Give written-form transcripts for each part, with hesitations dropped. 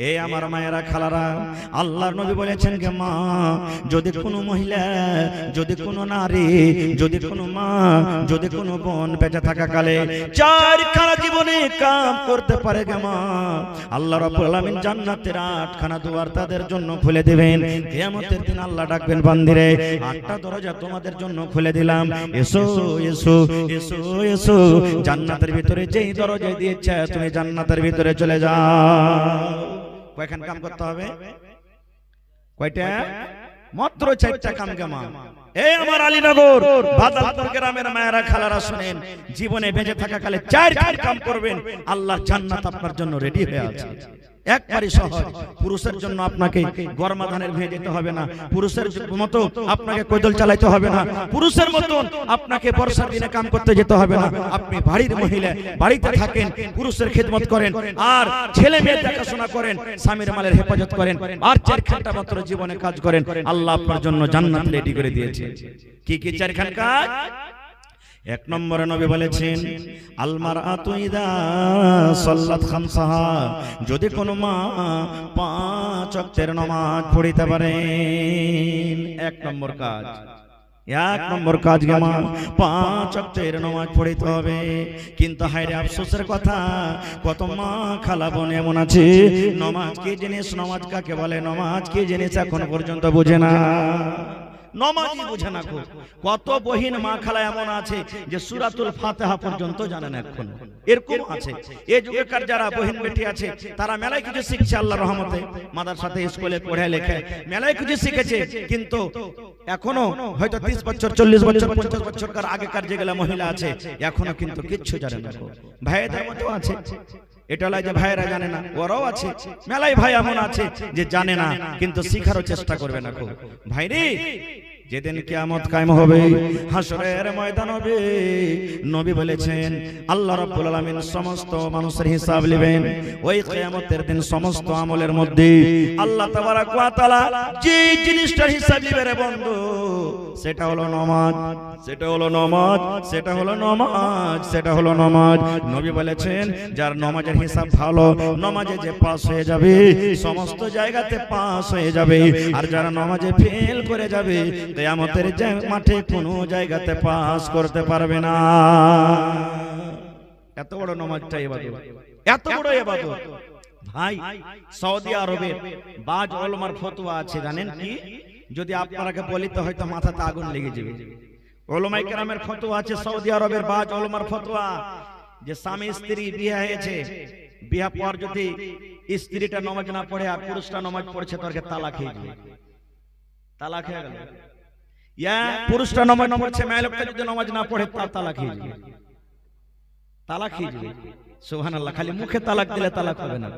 এ আমার মায়েরা খালারা, আল্লাহর নবী বলেছেন যে মা, যদি কোনো মহিলা, যদি কোনো নারী, যদি কোনো মা, যদি কোনো বোন বেঁচে থাকাকালে চারখানা জীবনে কাম করতে পারে গে মা, আল্লাহ রাব্বুল আলামিন জান্নাতের 8খানা দুয়ার তাদের জন্য খুলে দিবেন। কিয়ামতের দিন আল্লাহ ডাকবেন, বান্দিরে 8টা দরজা তোমাদের জন্য খুলে দিলাম, এসো এসো এসো এসো, জান্নাতের ভিতরে যেই দরজা দিয়েছে তুমি জান্নাতের ভিতরে চলে যাও। কয়খান কাম করতে হবে? কয়টা? মাত্র 4টা কাম গে মা। এই আমার আলীনগর বাদালপুর গ্রামের মায়েরা খালারা শুনেন, জীবনে বেঁচে থাকাকালে 4 কাম করবেন, আল্লাহর জান্নাত আপনার জন্য রেডি হয়ে আছে। একবারই সহজ। পুরুষের জন্য আপনাকে গরমা ধানের ভেঙে যেতে হবে না, পুরুষের মতো আপনাকে কৈদল চালাইতে হবে না, পুরুষের মতো আপনাকে বর্ষার দিনে কাম করতে যেতে হবে না। আপনি বাড়ির মহিলা, বাড়িতে থাকেন, পুরুষের খেদমত করেন, আর ছেলে মেয়ে দেখাশোনা করেন, স্বামীর মালের হেফাজত করেন, আর 4 ঘন্টা মাত্র জীবনে কাজ করেন, আল্লাহ আপনার জন্য জান্নাত রেডি করে দিয়েছে। কি কি 4 খান কাজ? 1 নম্বরে নবী বলেছেন, আল মারআতু ইযা সাল্লাত খামসাহা, যদি কোনো মা 5 ওয়াক্তের নামাজ পড়িতে পারেন। 1 নম্বর কাজ, 1 নম্বর কাজ গে মা, 5 ওয়াক্তের নামাজ পড়িতে হবে। কিন্তু হায়রে আফসোসের কথা, কত মা খালা বোন এমন আছে, নামাজ কি জিনিস, নামাজ কাকে বলে, নামাজ কি জিনিস এখন পর্যন্ত বোঝে না, নামাজই বুঝে না। কত বহিন মা খালা এমন আছে যে সূরাতুল ফাতিহা পর্যন্ত জানে না এখন, এরকম আছে। এই যুগেকার যারা বহিন বেটি আছে তারা মেলায় কিছু শিখছে, আল্লাহর রহমতে মাদ্রাসাতে স্কুলে পড়ে লেখে মেলায় কিছু শিখেছে, কিন্তু এখনো হয়তো 30 বছর 40 বছর 50 বছরকার আগেকার যেগুলা মহিলা আছে এখনো কিন্তু কিচ্ছু জানে না। ভাইদের মতো আছে, এটা নয় যে ভাইরা জানে না, ওরাও আছে, মেলাই ভাই এমন আছে যে জানে না কিন্তু শিখারও চেষ্টা করবে না। ভাইরে, যেদিন কিয়ামত কায়েম হবে, হাসরের ময়দান হবে, নবী বলেছেন আল্লাহ রাব্বুল আলামিন সমস্ত মানুষের হিসাব নেবেন। ওই কিয়ামতের দিন সমস্ত আমলের মধ্যে আল্লাহ তাবারক ওয়া তাআলা যে জিনিসটার হিসাব নেবে রে বন্ধু, সেটা হলো নামাজ, সেটা হলো নামাজ, সেটা হলো নামাজ, সেটা হলো নামাজ। নবী বলেছেন যার নামাজের হিসাব ভালো, নামাজে যে পাস হয়ে যাবে সমস্ত জায়গাতে পাস হয়ে যাবে, আর যারা নামাজে ফেল করে যাবে কিয়ামতের মাঠে কোনো জায়গাতে পাস করতে পারবে না। এত বড় নামাজটা ইবাদত, এত বড় ইবাদত। ভাই, সৌদি আরবে বাজ ওলামার ফতোয়া আছে, জানেন কি? যদি আপনাকে বলিতে হয়তো মাথাতে আগুন লেগে যাবে। ওলামায়ে কেরামের ফতোয়া আছে, সৌদি আরবের বাজ ওলামার ফতোয়া, যে স্বামী স্ত্রী বিয়ে হয়েছে, বিয়ে পর যদি স্ত্রীটা নামাজ না পড়ে আর পুরুষটা নামাজ পড়ছে, তারকে তালাক হয়ে যাবে। তালাক হয়ে গেল। ইয়া পুরুষটা নামাজ পড়ছে, মেয়ে লোকটা যদি নামাজ না পড়ে তার তালাক হয়ে যাবে, তালাক হয়ে যাবে। সুবহানাল্লাহ, খালি মুখে তালাক দিলে তালাক হবে না।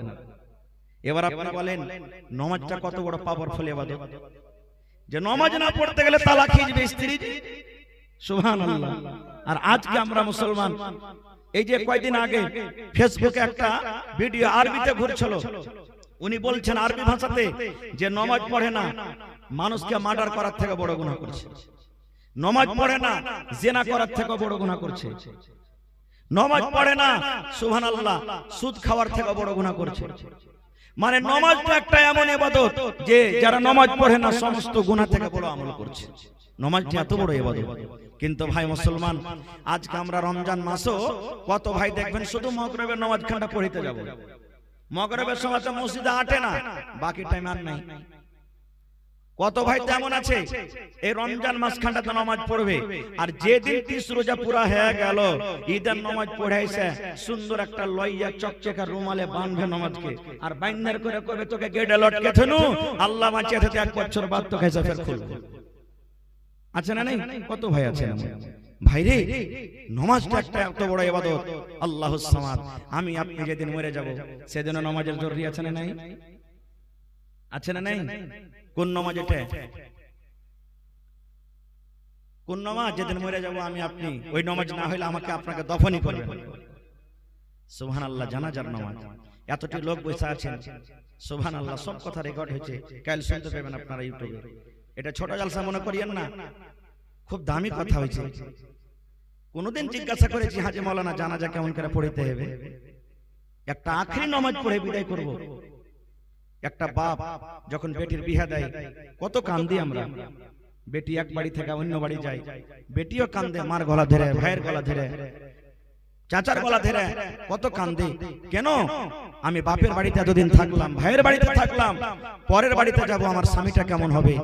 এবার আপনি বলেন নামাজটা কত বড় পাওয়ারফুল ইবাদত, যে নামাজ না পড়তে গেলে তালাক হয়ে যাবে স্ত্রী। সুবহানাল্লাহ। আর আজকে আমরা মুসলমান, এই যে কয়েকদিন আগে ফেসবুকে একটা ভিডিও আরবিতে ঘুরছিল, উনি বলছেন আরবি ভাষাতে যে নামাজ পড়ে না মানুষকে মার্ডার করার থেকে বড় গুনাহ করছে, নামাজ পড়ে না জিনা করার থেকে বড় গুনাহ করছে, নামাজ পড়ে না সুবহানাল্লাহ সুদ খাওয়ার থেকে বড় গুনাহ করছে। মানে নামাজটা একটা এমন ইবাদত যে যারা নামাজ পড়ে না সমস্ত গুনাহ থেকে বড় আমল করছে। নামাজটা এত বড় ইবাদত। কিন্তু ভাই মুসলমান, আজকে আমরা রমজান মাসও কত ভাই দেখবেন শুধু মাগরিবের নামাজ খানটা পড়িতে যাব, মাগরিবের সময় মসজিদে আটে না, বাকি টাইম আর নাই। কত ভাই তেমন আছে এই রমজান মাস খানটাতে নামাজ পড়বে, আর যেদিন 30 রোজা পুরা হয়ে গেল ঈদের নামাজ পড়াইছে, সুন্দর একটা লইয়া চকচকা রুমালে বাঁধবে নামাজকে, আর বাইন্দার করে কবে তোকে গেটে লটকে থেনু আল্লাহ বাঁচিয়ে থেকে 1 বছর বাদ তো খাইছে ফের খুলবে। আছে না? নেই? কত ভাই আছে না? ভাইরে, নামাজটা একটা এত বড় ইবাদত, আল্লাহুস সামাদ। আমি আপনি যেদিন মরে যাব সেদিন নামাজের জরুরি আছে না? নাই? আছে না? নাই? কোন নামাজ এটা? কোন নামাজ? যেদিন মরে যাব আমি আপনি, ওই নামাজ না হইলে আমাকে আপনাকে দফনই করবে। সুবহানাল্লাহ। জানাজার নামাজ, এতটি লোক বসে আছেন, সুবহানাল্লাহ, সব কথা রেকর্ড হয়েছে, কাল শুনতে পাবেন আপনারা ইউটিউবে। এটা ছোট জলসা মনে করিয়েন না, খুব দামি কথা হয়েছে। কোনদিন জিজ্ঞাসা করেছি হাজী মাওলানা জানাজা কেমন করে পড়িতে হবে, একটা আখরি নামাজ পড়ে বিদায় করব, একটা বাপ যখন বেটির বিয়ে দেয় কত কান্দি আমরা। বেটি এক বাড়ি থেকে অন্য বাড়ি যায়, বেটিও কান্দে, মার গলা ধরে, ভাইয়ের গলা ধরে, চাচার গলা ধরে, কত কান্দে। কেন? আমি বাপের বাড়িতে এতদিন থাকলাম, ভাইয়ের বাড়িতে থাকলাম, পরের বাড়িতে যাব, আমার স্বামীটা কেমন হবে,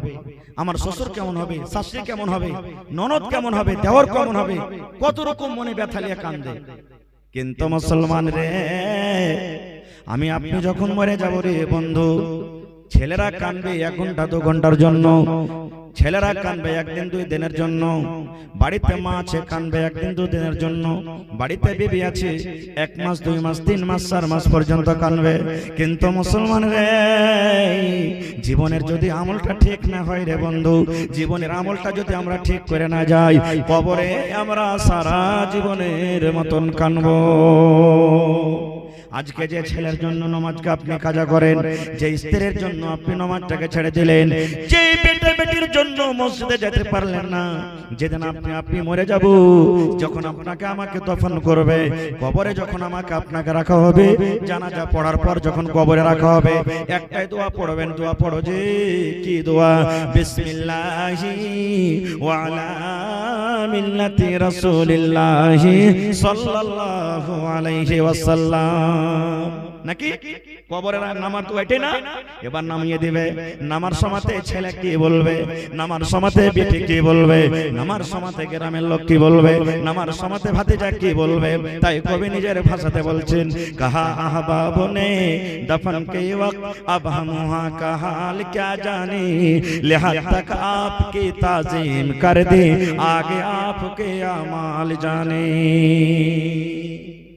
আমার শ্বশুর কেমন হবে, শাশুড়ি কেমন হবে, ননদ কেমন হবে, দেওর কেমন হবে, কত রকম মনে ব্যথা নিয়ে কান্দে। কিন্তু মুসলমান রে, আমি আপনি যখন মরে যাব রে বন্ধু, ছেলেরা কানবে 1 ঘন্টা 2 ঘন্টার জন্য, ছেলেরা কানবে 1 দিন 2 দিনের জন্য, বাড়িতে মা আছে কানবে 1 দিন 2 দিনের জন্য, বাড়িতে বিবি আছে 1 মাস 2 মাস 3 মাস 4 মাস পর্যন্ত কানবে। কিন্তু মুসলমান রে, জীবনের যদি আমলটা ঠিক না হয় রে বন্ধু, জীবনের আমলটা যদি আমরা ঠিক করে না যাই, কবরে আমরা সারা জীবনের মতন কানবো। আজকে যে ছেলের জন্য নামাজকে আপনি কাজা করেন, যে স্ত্রীর জন্য আপনি নামাজটাকে ছেড়ে দিলেন, যে বেটির জন্য মসজিদে যেতে পারলেন না, যেদিন আপনি মরে যাব, যখন আপনাকে আমাকে দফন করবে, কবরে যখন আমাকে আপনাকে রাখা হবে, জানাজা পড়ার পর যখন কবরে রাখা হবে, একটাই দোয়া পড়বেন। দোয়া পড়ো যে কি দোয়া? বিসমিল্লাহি ওয়া আলা মিল্লাতি রাসূলিল্লাহি সাল্লাল্লাহু আলাইহি ওয়াসাল্লাম। নাকি কবরের নামার তো এটাই না? এবার নামিয়ে দিবে। নামার সময়তে ছেলে কি বলবে, নামার সময়তে বেটি কি বলবে, নামার সময়তে গ্রামের লোক কি বলবে, নামার সময়তে ভাতিজা কি বলবে। তাই কবি নিজের ভাষাতে বলছেন, কাহা আহবাবনে দফন কে ওয়াক্ত আব হাম ওয়া কা হাল ক্যা জানি, লিহাজ তক আপকি তাজিম কর দে, আগে আপকে আমাল জানে।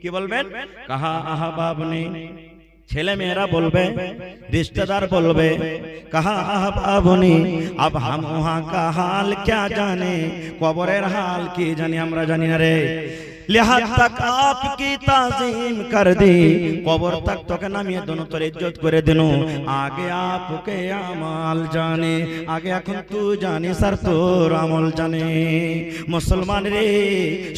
কি বলবেন? কাহা আহবাব নে, ছেলে মেয়েরা বলবে, রিশতেদার বলবে, কাহা আহবাব নে আব হাম ওয়া কা হাল ক্যা জানে, কবরের হাল কি জানি আমরা জানি না রে। লিহাজ তক আপকি তাজিম কর দে, কবর তক তোকে নামিয়ে দোনো তোর ইজ্জত করে দিনু, আগে আপকে আমাল জানে, আগে এখন তুই জানিস আর তোর আমল জানে। মুসলমান রে,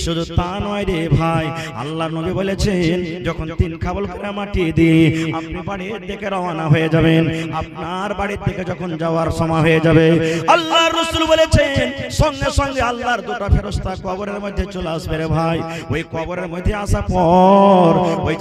শুধু তা নয় রে ভাই, আল্লাহর নবী বলেছেন, যখন 3 খাবল করে মাটি দিয়ে আপনি বাড়ির দিকে রওনা হয়ে যাবেন, আপনার বাড়ির থেকে যখন যাওয়ার সময় হয়ে যাবে, আল্লাহর রাসূল বলেছেন, সঙ্গে সঙ্গে আল্লাহর 2টা ফেরেশতা কবরের মধ্যে চলে আসবে রে ভাই। ওই কবরের মধ্যে আসা পর ওই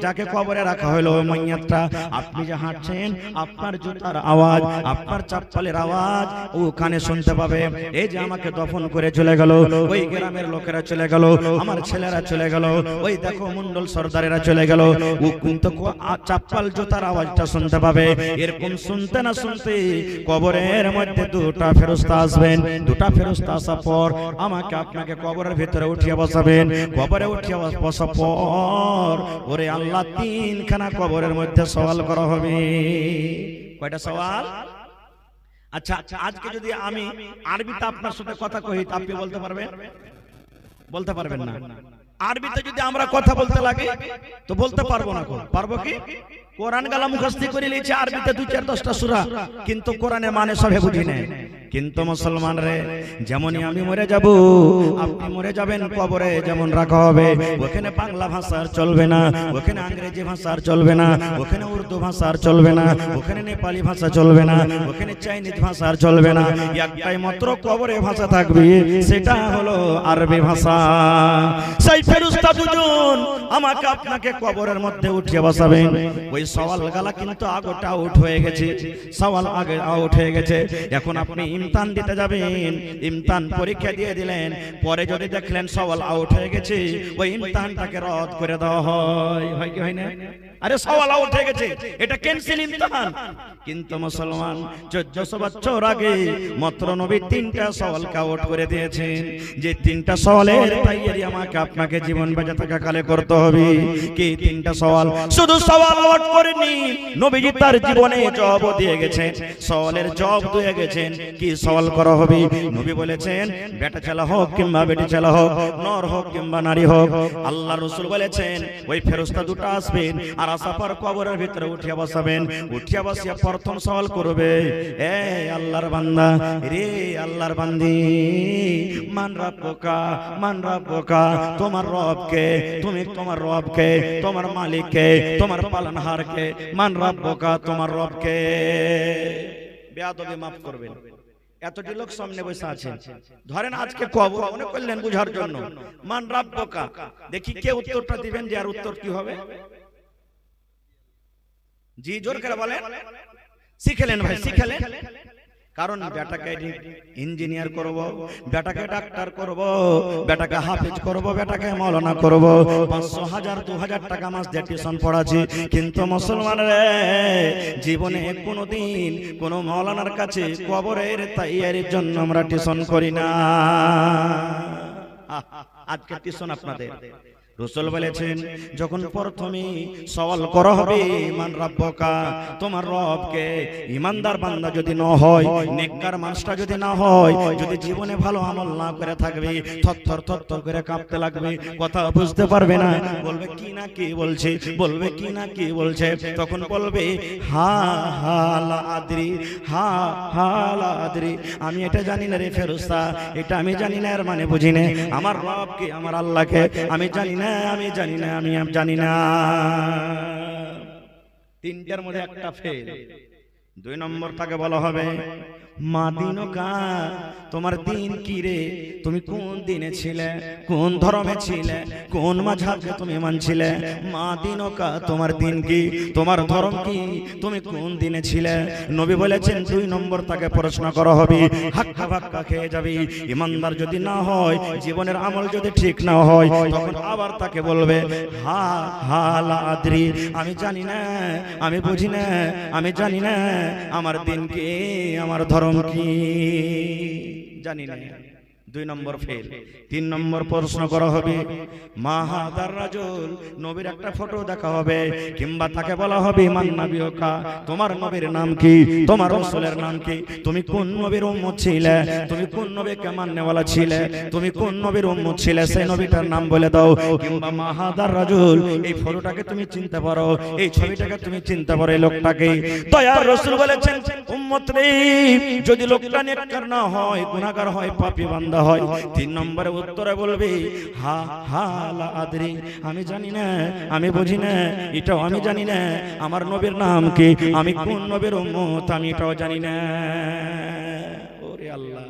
যাকে কবরে রাখা হলো, ওই মাইয়াতটা আপনি যে হাঁটছেন, আপনার জুতার আওয়াজ, আপনার চপ্পলের আওয়াজ ওখানে শুনতে পাবে। এই যে আমাকে দফন করে চলে গেল, ওই গ্রামের লোকেরা চলে গেল, আমার ছেলেরা চলে গেল, ওই দেখো মন্ডল সর্দারেরা চলে গেল, ও কিন্তু চপ্পল জুতার আওয়াজটা শুনতে পাবে। এরকম শুনতে না শুনতে কবরের মধ্যে 2টা ফেরেশতা আসবেন। 2টা ফেরেশতা আসার পর আমাকে আপনাকে কবরের ভিতরে উঠিয়ে বসাবেন। কবরে উঠিয়ে বসার পর ওরে আল্লাহ 3খানা কবরের মধ্যে সওয়াল করা হবে। কয়টা সওয়াল? আচ্ছা, আজকে যদি আমি আরবিতে আপনার সাথে কথা কই, আপনি বলতে পারবেন? বলতে পারবেন না। আরবিতে যদি আমরা কথা বলতে লাগে তো বলতে পারবো না। পারবো কি? কোরআন গালা মুখস্থ করে নিয়েছে, আরবিতে 2-4-10টা সূরা, কিন্তু কোরআনে মানে সবে বুঝি না। কিন্তু মুসলমান রে, যেমনই আমি মরে যাব, আপনি মরে যাবেন, কবরে যেমন রাখা হবে, ওখানে বাংলা ভাষা আর চলবে না, ওখানে ইংরেজি ভাষা আর চলবে না, ওখানে উর্দু ভাষা আর চলবে না, ওখানে নেপালি ভাষা চলবে না, ওখানে চাইনিজ ভাষা আর চলবে না। একটাই মাত্র কবরে ভাষা থাকবে, সেটা হলো আরবি ভাষা। সেই ফেরেশতা 2জন আমাকে আপনাকে কবরের মধ্যে উঠিয়ে বসাবেন। ওই সওয়াল গালা কিন্তু আগোটা আউট হয়ে গেছে, সওয়াল আগে আউট হয়ে গেছে। এখন আপনি ইমতিহান দিতে যাবেন, ইমতিহান পরীক্ষা দিয়ে দিলেন, পরে যদি দেখলেন সওয়াল আউট হয়ে গেছে, ওই ইমতিহানটাকে রদ করে দেওয়া হয় কি হয় না? আরে সওয়াল আউট হয়ে গেছে, এটা ক্যান্সেল ইমতিহান। কিন্তু মুসলমান 1400 বছর আগে মাত্র নবী 3টা সওয়ালকে আউট করে দিয়েছেন, যে 3টা সওয়ালের তৈরি আমাকে আপনাকে জীবন বেঁচে থাকা কালে করতে হবে। কি 3টা সওয়াল? শুধু সওয়াল আউট করেনি, নবীজি তার জীবনে জবাব দিয়ে গেছেন, সওয়ালের জবাব দিয়ে গেছেন। কি কি সওয়াল করা হবে? নবী বলেছেন বেটা ছেলে হোক কিংবা বেটি ছেলে হোক, নর হোক কিংবা নারী হোক, আল্লাহ রাসূল বলেছেন ওই ফেরেশতা দুটো আসবেন আর আসার পর কবরের ভিতরে উঠিয়া বসাবেন। উঠিয়া বসিয়া প্রথম সওয়াল করবে, এ আল্লাহর বান্দা রে, আল্লাহর বান্দি, মান রাব্বুকা, মান রাব্বুকা, তোমার রবকে, তুমি তোমার রবকে, তোমার মালিককে, তোমার পালনহারকে, মান রাব্বুকা, তোমার রবকে। বেয়াদবি মাফ করবেন, এতটি লোক সামনে বসে আছেন, ধরেন আজকে কবর মনে করলেন বুঝার জন্য, মান রাব্বুকা, দেখি কে উত্তরটা দিবেন, যে আর উত্তর কি হবে? জি জোর করে বলেন। শিখেলেন ভাই, শিখেলেন। কারণ বেটাকে ইঞ্জিনিয়ার করব, বেটাকে ডাক্তার করব, বেটাকে হাফেজ করব, বেটাকে মাওলানা করব, 500, 1000, 2000 টাকা মাস দিয়ে টিউশন পড়াচ্ছি, কিন্তু মুসলমানরা জীবনে কোনোদিন কোন মাওলানার কাছে কবরের তৈয়ারির জন্য আমরা টিউশন করি না। আজকে টিউশন আপনাদের। রাসূল বলেছেন যখন প্রথমে সওয়াল করা হবে মান রাব্বুকা, তোমার রবকে, ইমানদার বান্দা যদি না হয়, নেককার মানুষটা যদি না হয়, যদি জীবনে ভালো আমল না করে থাকবে, থরথর থরথর করে কাঁপতে লাগবে, কথা বুঝতে পারবে না, বলবে কি না কি বলছে, বলবে কি না কি বলছে, তখন বলবে হা হা লা আদরি, হা হা লা আদরি, আমি এটা জানি না রে ফেরেশতা, এটা আমি জানি না, এর মানে বুঝি না, আমার রবকে, আমার আল্লাহকে আমি জানি না, আমি জানি না, আমি জানি না। তিনটার মধ্যে একটা ফেল। 2 নম্বর তাকে বলা হবে মা দিনকা, তোমার দিন কি রে, তুমি কোন দিনে ছিলে, কোন ধর্মে ছিলে, কোন মাযহাবকে তুমি মানছিলে, মা দিনকা, তোমার দিন কি, তোমার ধর্ম কি, তুমি কোন দিনে ছিলে? নবী বলেছেন 2 নম্বর তাকে প্রশ্ন করা হবে, হাক্কা ভাক্কা খেয়ে যাবে। ইমানদার যদি না হয়, জীবনের আমল যদি ঠিক না হয়, তখন আবার তাকে বলবে হা হা লা আদরি, আমি জানি না, আমি বুঝি না, আমি জানি না, আমার দিন কি, আমার ধর্ম কি, জানি না। 2 নম্বর ফেল। 3 নম্বর প্রশ্ন করা হবে মা হাদার রাজুল, নবীর একটা ফটো দেখা হবে, কিংবা তাকে বলা হবে মান নবিয়কা, তোমার নবীর নাম কি, তোমার রাসূলের নাম কি, তুমি কোন নবীর উম্মত ছিলে, তুমি কোন নবীকে মাননেওয়ালা ছিলে, তুমি কোন নবীর উম্মত ছিলে, সেই নবীটার নাম বলে দাও। কিংবা মা হাদার রাজুল, এই ফটোটাকে তুমি চিনতে পারো, এই ছবিটাকে তুমি চিনতে পারো, এই লোকটাকে। দয়ার রাসূল বলেছেন উম্মত রে, যদি লোকটা নেককার না হয়, গুনাহগার হয়, পাপী বান্দা হয়, 3 নম্বরে উত্তরে বলবে হা হা লা আদরি, আমি জানি না, আমি বুঝি না, এটাও আমি জানি না, আমার নবীর নাম কি, আমি কোন নবীর উম্মত, আমি এটাও জানি না। ওরে আল্লাহ,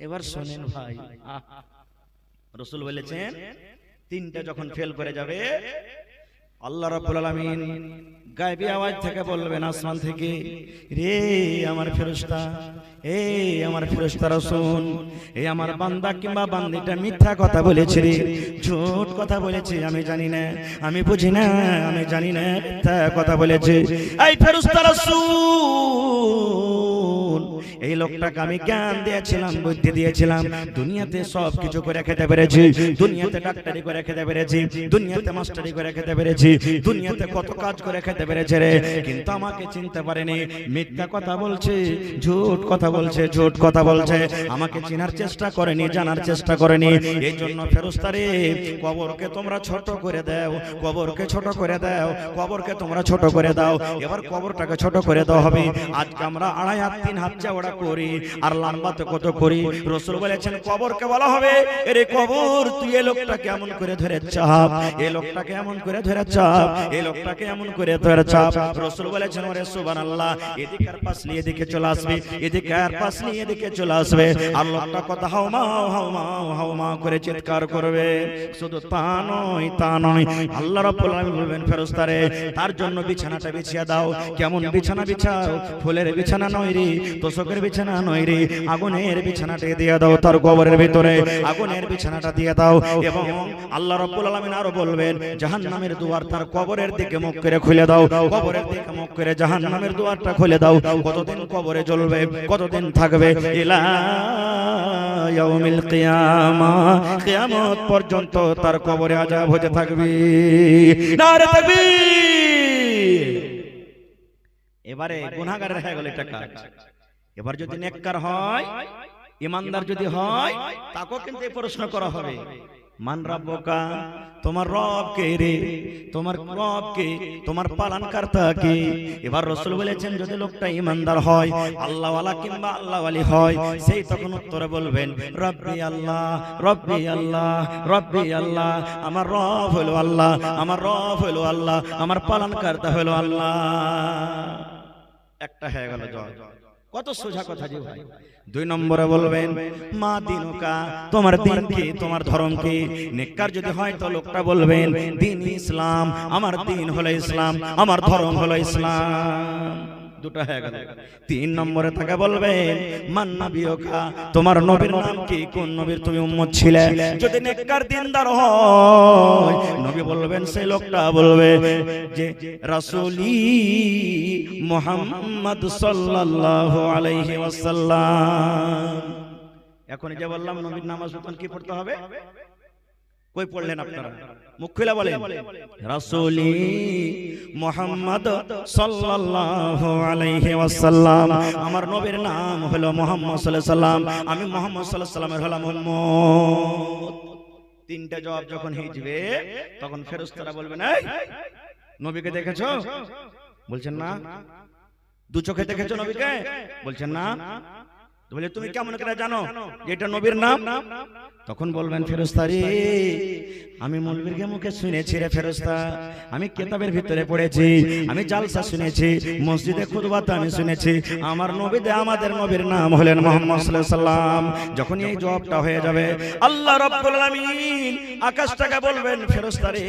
এবার শুনেন ভাই, রাসূল বলেছেন 3টা যখন ফেল করে যাবে, আল্লাহ রাব্বুল আলামিন গায়বী আওয়াজ থেকে বলবেন আসমান থেকে, রে আমার ফেরেশতা, এই আমার ফেরেশতারা শুন, এই আমার বান্দা কিংবা বান্দিটা মিথ্যা কথা বলেছে রে, ঝুট কথা বলেছে, আমি জানি না, আমি বুঝি না, আমি জানি না, মিথ্যা কথা বলেছে। এই ফেরেশতারা শুন, এই লোকটাকে আমি জ্ঞান দিয়েছিলাম, বুদ্ধি দিয়েছিলাম, দুনিয়াতে সব কিছু করে খেতে পেরেছি, দুনিয়াতে ডাক্তারি করে খেতে পেরেছি, দুনিয়াতে মাস্টারি করে খেতে পেরেছি, দুনিয়াতে কত কাজ করে খেতে পেরেছে রে, কিন্তু আমাকে চিনতে পারেনি, মিথ্যা কথা বলছে, ঝুট কথা বলছে, ঝুট কথা বলছে, আমাকে চিনার চেষ্টা করেনি, জানার চেষ্টা করেনি। এই জন্য ফেরেশতা রে, কবরকে তোমরা ছোট করে দাও, কবরকে ছোট করে দাও, কবরকে তোমরা ছোট করে দাও। এবার কবরটাকে ছোট করে দেওয়া হবে। আজকে আমরা 2.5 হাত 3 হাত চওড়া করি, আর লম্বাতে কত করি। রাসূল বলেছেন কবরকে বলা হবে, এরে কবর, তুই এই লোকটাকে এমন করে ধরে চাপ, এই লোকটাকে এমন করে ধরে চাপ, এই লোকটাকে এমন করে ধরে চাপ। রাসূল বলেছেন ওরে সুবহানাল্লাহ, এদিকে আর পাশ নিয়ে এদিকে চলে আসবে, এদিকে আর পাশ নিয়ে এদিকে চলে আসবে, আর লোকটা কথা হাওমা হাওমা হাওমা করে চিৎকার করবে। শুধু তা নয়, তা নয়, আল্লাহ রাব্বুল আলামিন বলবেন ফেরেশতারে, তার জন্য বিছানাটা বিছিয়ে দাও। কেমন বিছানা বিছাও? ফুলের বিছানা নয় রে, তোষকের বিছানা নয় রে, আগুনের বিছানাটা দিয়ে দাও, তার কবরের ভিতরে আগুনের বিছানাটা দিয়ে দাও। এবং আল্লাহ রাব্বুল আলামিন আরো বলবেন জাহান্নামের দুয়ার তার কবরের দিকে মুখ করে খুলে দাও, কবরের দিকে মুখ করে জাহান্নামের দুয়ারটা খুলে দাও। কতদিন কবরে জ্বলবে, কতদিন থাকবে? ইলা ইয়াউমিল কিয়ামা, কিয়ামত পর্যন্ত তার কবরে আযাব হতে থাকবে। নারে তাকবীর। এবারে গুনাহগারের হয়ে গেল এটা কাজ, এবার যদি নেককার হয়, ইমানদার যদি হয়, তাকেও কিন্তু এই প্রশ্ন করা হবে, মান রাব্বুকা, তোমার রব কে রে, তোমার রব কে, তোমার পালনকর্তা কে। এবার রাসূল বলেছেন যদি লোকটা ইমানদার হয়, আল্লাহওয়ালা কিংবা আল্লাহওয়ালি হয়, সেই তখন উত্তরে বলবেন রব্বি আল্লাহ, রব্বি আল্লাহ, রব্বি আল্লাহ, আমার রব হলো আল্লাহ, আমার রব হলো আল্লাহ, আমার পালনকর্তা হলো আল্লাহ। একটা হয়ে গেল জয়। কত সোজা কথা জি ভাই। 2 নম্বরে বলবেন মা দিনুকা, তোমার দিন কি, তোমার ধর্ম কি। নেককার যদি হয় তো লোকটা বলবেন দিন ইসলাম, আমার দিন হলো ইসলাম, আমার ধর্ম হলো ইসলাম। দুটো হয়ে গেল। 3 নম্বরে তাকে বলবেন মান নবিয়কা, তোমার নবীর নাম কি, কোন নবীর তুমি উম্মত ছিলে। যদি নেককার দিনদার হয়, নবী বলবেন, সেই লোকটা বলবে যে রাসূলি মুহাম্মদ সাল্লাল্লাহু আলাইহি ওয়াসাল্লাম। এখন যে বললাম নবীর নামাজ কি পড়তে হবে, কই পড়লেন আপনারা? মুখ খুলে বলেন রাসূলি মুহাম্মদ সাল্লাল্লাহু আলাইহি ওয়াসাল্লাম, আমার নবীর নাম হলো মুহাম্মদ সাল্লাল্লাহু আলাইহি ওয়াসাল্লাম, আমি মুহাম্মদ সাল্লাল্লাহু আলাইহি ওয়াসাল্লামের হলাম উম্মত। 3টা জবাব যখন হিজবে, তখন ফেরেশতারা বলবেন এই নবীকে দেখেছো? বলছেন না। 2 চোখে দেখেছো নবীকে? বলছেন না। বলে তুমি কেমন করে জানো যে এটা নবীর নাম? তখন বলবেন ফেরেশতারে আমি মৌলবীর মুখে শুনেছি রে ফেরেশতা, আমি কিতাবের ভিতরে পড়েছি, আমি জালসা শুনেছি, মসজিদে খুতবাতে আমি শুনেছি, আমার নবী দে আমাদের নবীর নাম হলেন মুহাম্মদ সাল্লাল্লাহু আলাইহি ওয়াসাল্লাম। যখন এই জবাবটা হয়ে যাবে, আল্লাহ রাব্বুল আলামিন আকাশটাকে বলবেন ফেরেশতারে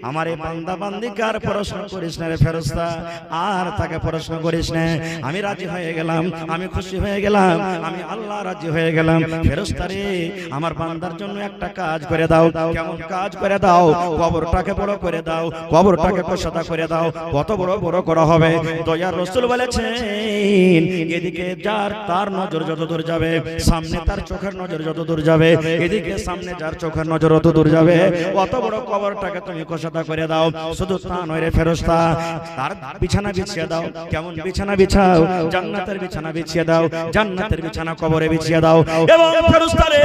আমার এই বান্দা বান্দিকে আর প্রশ্ন করিস না রে ফেরেশতা, আর তাকে প্রশ্ন করিস না, আমি রাজি হয়ে গেলাম, আমি খুশি হয়ে গেলাম, আমি আল্লাহ রাজি হয়ে গেলাম। ফেরেশতারে আমার বান্দার জন্য একটা কাজ করে দাও। কেমন কাজ করে দাও? কবরটাকে বড় করে দাও, কবরটাকে কোষাদা করে দাও। কত বড় বড় করা হবে? দয়ার রাসূল বলেছেন এদিকে যার তার নজর যত দূর যাবে, সামনে তার চোখের নজর যত দূর যাবে, এদিকে সামনে যার চোখের নজর অত দূর যাবে, অত বড় কবরটাকে তুমি কোষাদা করে দাও। শুধু তা নয় রে ফেরেশতা, তার বিছানা বিছিয়ে দাও। কেমন বিছানা বিছাও? জান্নাতের বিছানা বিছিয়ে দাও, জান্নাতের বিছানা কবরে বিছিয়ে দাও। এবং ফেরেশতারে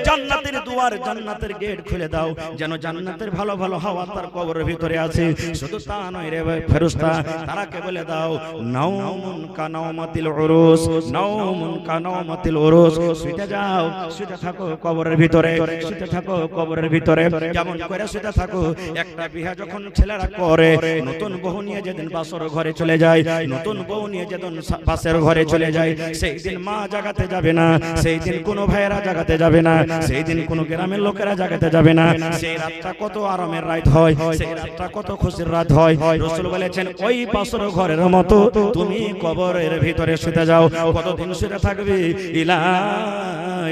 জান্নাতের দুয়ার, জান্নাতের গেট খুলে দাও, যেন জান্নাতের ভালো ভালো হাওয়া তার কবরের ভিতরে আছে। শুধু তা নয় রে ফেরেশতা, তারাকে বলে দাও নাওমুন কানাওমাতিল উরুস, নাওমুন কানাওমাতিল উরুস, শুতে যাও, শুতে থাকো কবরের ভিতরে, শুতে থাকো কবরের ভিতরে। যেমন করে শুতে থাকো, একটা বিয়ে যখন ছেলেরা করে, নতুন বউ নিয়ে যেদিন বাসর ঘরে চলে যায়, নতুন বউ নিয়ে যেদিন বাসের ঘরে চলে যায়, সেই দিন মা জাগাতে যাবে না, সেই দিন কোনো ভাইয়েরা জাগাতে যাবে না, সেই দিন কোনো গ্রামের লোকেরা জাগাতে যাবে না। সেই রাতটা কত আরামের রাত হয়, সেই রাতটা কত খুশির রাত হয়। রাসূল বলেছেন ওই বাসর ঘরের মতো তুমি কবরের ভিতরে শুতে যাও। কতদিন শুতে থাকবে? ইলা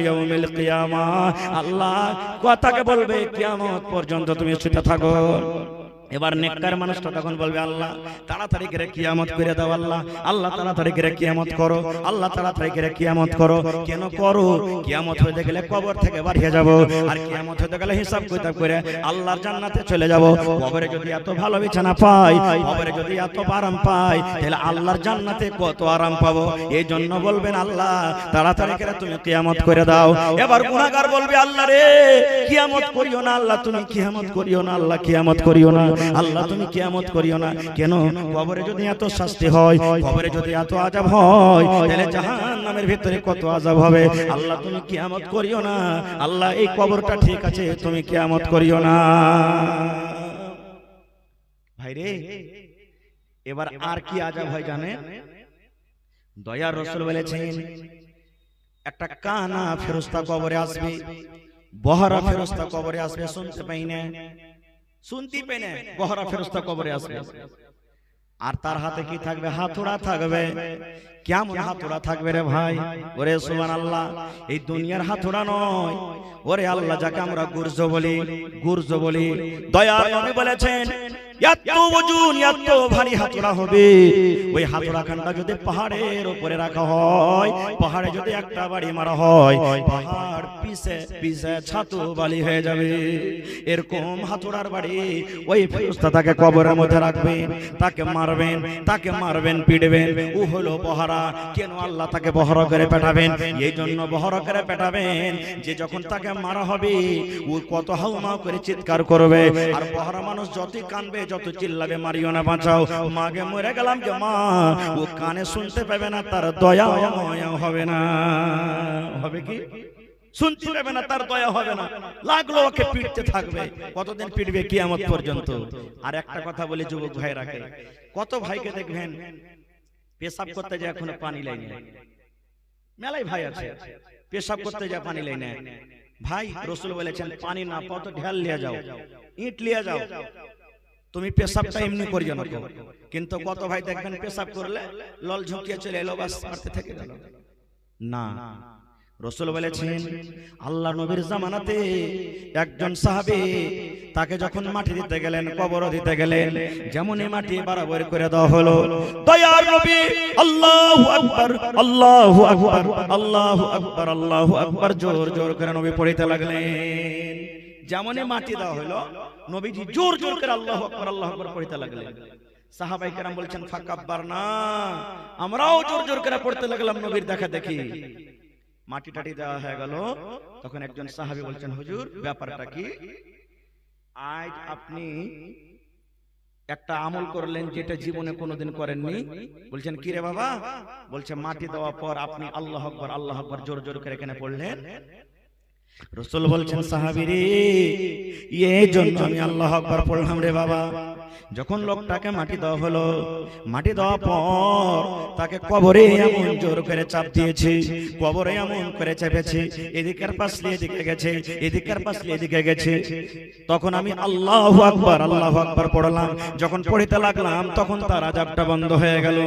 ইয়াউমিল কিয়ামা, আল্লাহ কথাকে বলবে কিয়ামত পর্যন্ত তুমি শুতে থাকো। এবার নেককার মানুষটা তখন বলবে আল্লাহ তাড়াতাড়ি করে কিয়ামত করে দাও, আল্লাহ আল্লাহ তাড়াতাড়ি করে কিয়ামত করো, আল্লাহ তাড়াতাড়ি করে কিয়ামত করো। কেন করো? কিয়ামত হতে গেলে কবর থেকে বাড়িয়ে যাব, আর কিয়ামত হতে গেলে হিসাব কিতাব করে আল্লাহর জান্নাতে চলে যাব। কবরে যদি এত ভালো বিছানা পাই, কবরে যদি এত আরাম পাই, তাহলে আল্লাহর জান্নাতে কত আরাম পাবো। এই জন্য বলবেন আল্লাহ তাড়াতাড়ি করে তুমি কিয়ামত করে দাও। এবার গুনাহগার বলবে আল্লাহ রে কিয়ামত করিও না, আল্লাহ তুমি কিয়ামত করিও না, আল্লাহ কিয়ামত করিও না, আল্লাহ তুমি কিয়ামত করিও না। কেন? কবরে যদি এত শাস্তি হয়, কবরে যদি এত আযাব হয়, তাহলে জাহান্নামের ভিতরে কত আযাব হবে। আল্লাহ তুমি কিয়ামত করিও না, আল্লাহ এই কবরটা ঠিক আছে, তুমি কিয়ামত করিও না। ভাইরে এবার আর কি আযাব হয় জানে? দয়ার রাসূল বলেছেন একটা কানা ফেরেশতা কবরে আসবে, বহরা ফেরেশতা কবরে আসবে, শুনতে পাই না, শুনতে পাই না, বহরা ফেরেশতা কবরে আসবে। আর তার হাতে কি থাকবে? হাতুড়া থাকবে। কেমন হাতুড়া থাকবে রে ভাই? ওরে সুবহানাল্লাহ, এই দুনিয়ার হাতুড়া নয়, ওরে আল্লাহ যাকে আমরা গুরজ বলি, গুরজ বলি। দয়ার নবী বলেছেন এত ওজন, এত ভারী হাতুড়া হবে। ওই হাতুড়া খানটা যদি পাহাড়ের উপরে রাখা হয়, পাহাড়ে যদি একটা বাড়ি মারা হয়, পাহাড় পিছে পিছে ছাতু বালি হয়ে যাবে। এরকম হাতুড়ার বাড়ি ওই ফেরেশতা তাকে কবরের মধ্যে রাখবেন, তাকে মারবেন পিটবেন। ও হলো পহরা। কেন আল্লাহ তাকে পহরা করে পেটাবেন? এই জন্য পহরা করে পেটাবেন যে যখন তাকে মারা হবে ও কত হাউমাউ করে চিৎকার করবে। আর পহরা মানুষ যতই কানবে, যত চিল্লাবে, মারিও না, বাঁচাও, মাকে মরে গেলাম যে মা, ও কানে শুনতে পাবে না, তার দয়া হবে না। হবে কি? শুনতে পাবে না, তার দয়া হবে না, লাগলো ওকে পিটতে থাকবে। কতদিন পিটবে? কিয়ামত পর্যন্ত। আর একটা কথা বলি যুবক ভাইরাকে, কত ভাইকে দেখবেন পেশাব করতে যায় এখনো পানি লাইনে, মেলাই ভাই আছে পেশাব করতে যায় পানি লাইনে। ভাই রাসূল বলেছেন পানি না পাও তো ঢেল লিয়ে যাও, ইট লিয়ে যাও, তুমি পেশাবটা এমনি করিও না। কিন্তু কত ভাই দেখবেন পেশাব করলে লল ঝুঁকিয়ে চলে এলো, বাস মারতে থেকে গেল। না, রাসূল বলেছেন আল্লাহ নবীর জামানাতে একজন সাহাবী তাকে যখন মাটি দিতে গেলেন, কবর দিতে গেলেন, যেমনই মাটি বরাবর করে দেওয়া হলো, দয়ার নবী আল্লাহু আকবার, আল্লাহু আকবার, আল্লাহু আকবার, আল্লাহু আকবার জোর জোর করে নবী পড়তে লাগলেন। যেমনই মাটি দেওয়া হলো, নবীজি জোর জোর করে আল্লাহু আকবার, আল্লাহু আকবার পড়তে লাগলেন। সাহাবায়ে কেরাম বলছেন ফাকাব্বারনা, আমরাও জোর জোর করে পড়তে লাগলাম নবীর দেখা দেখি। মাটি টাটি দেওয়া হয়ে গেল, তখন একজন সাহাবী বলছেন হুজুর ব্যাপারটা কি? আজ আপনি একটা আমল করলেন যেটা জীবনে কোনোদিন করেননি। বলছেন কি রে বাবা? বলছে মাটি দেওয়ার পর আপনি আল্লাহু আকবার, আল্লাহু আকবার জোর জোর করে এখানে পড়লেন। রাসূল বলছেন সাহাবী রে, এই জন্য আমি আল্লাহু আকবার পড়লাম রে বাবা। যখন লোকটাকে মাটি দেওয়া হলো, মাটি দেওয়ার পর তাকে কবরে এমন জোর করে চাপ দিয়েছে, কবরে এমন করে চেপেছে, এদিকের পাশে এদিকে গেছে, এদিকের পাশে এদিকে গেছে। তখন আমি আল্লাহু আকবার, আল্লাহু আকবার পড়লাম। যখন পড়তে লাগলাম তখন তার আযাবটা বন্ধ হয়ে গেল।